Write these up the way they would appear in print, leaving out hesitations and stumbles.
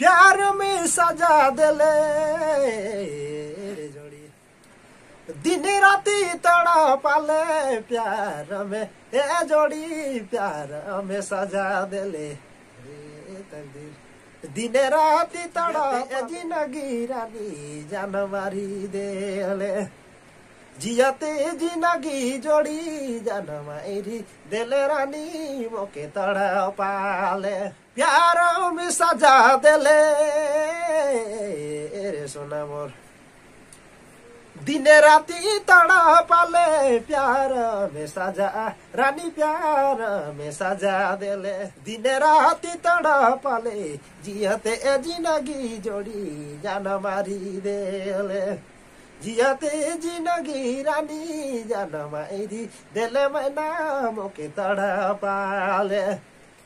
प्यार में सजा दिले जोड़ी दिन राती तड़ा पाले प्यार में ए जोड़ी प्यार में सजा दिले दिन राती तड़ा जिंदगी रानी जान मारी देले जियाते जिंदगी जोड़ी जान मारी दिले रानी मोके तड़ा पाले प्यार में सजा दिले रे सोना मोर दिन राती तड़ा पाले प्यार में सजा रानी प्यार में सजा दिले दिन राती तड़ा पाले जियते जिंदगी जोड़ी जान मारी देले जियते जिंदगी रानी जान मारी दिले मैना मोके तड़ा पाले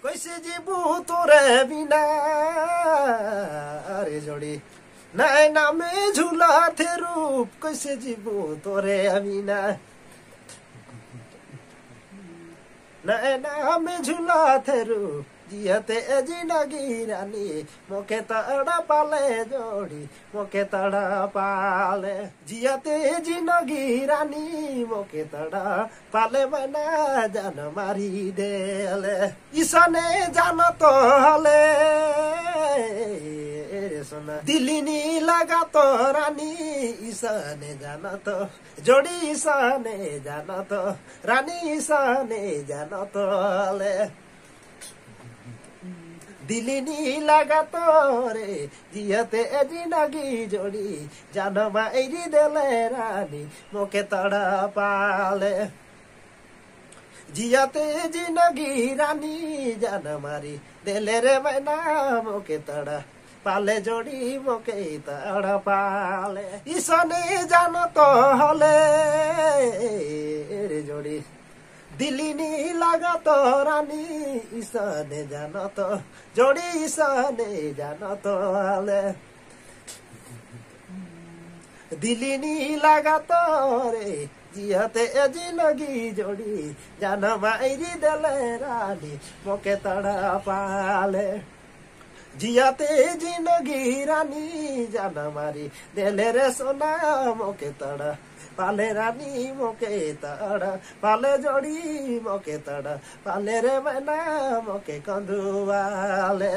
कैसे जीबू तोरे बिना अरे जोड़ी नैना में झूला थे रूप कैसे जीबू तोरे बिना नैना में झूला थे रूप जियते जिंदगी रानी मोके तड़ा पाले जोड़ी मोके तड़ा पाले जियते जिंदगी रानी मोके तड़ा पाले मैना जान मारी देले ईसने जान तो हले रे सोना दिल्ली नी लगा तो रानी ईसने जान तो जोड़ी ईसने जान तो रानी ईसने जान तो हले दिल्ली नी लगा तो रे जियते जिंदगी जोड़ी जान मारी देले रानी मोके तड़ा पाले जियते जिंदगी रानी जान मारी देले रे मैना मोके तड़ा पाले जोड़ी मोके तड़ा पाले ईसने जान तो हले रे जोड़ी दिल्ली नी लगा तो रानी ईसने जान तो जोड़ी ईसने जान तो हले दिल्ली नी लगा तो रे जियते जिंदगी जोड़ी जान मारी देले रानी मोके तड़ा पाले जियते जिंदगी रानी जान मारी देले रे सोना मोके तड़ा पाले रानी मोके तड़ा पाले जोड़ी मोके तड़ा पाले रे मैना मोके कंदुवाले।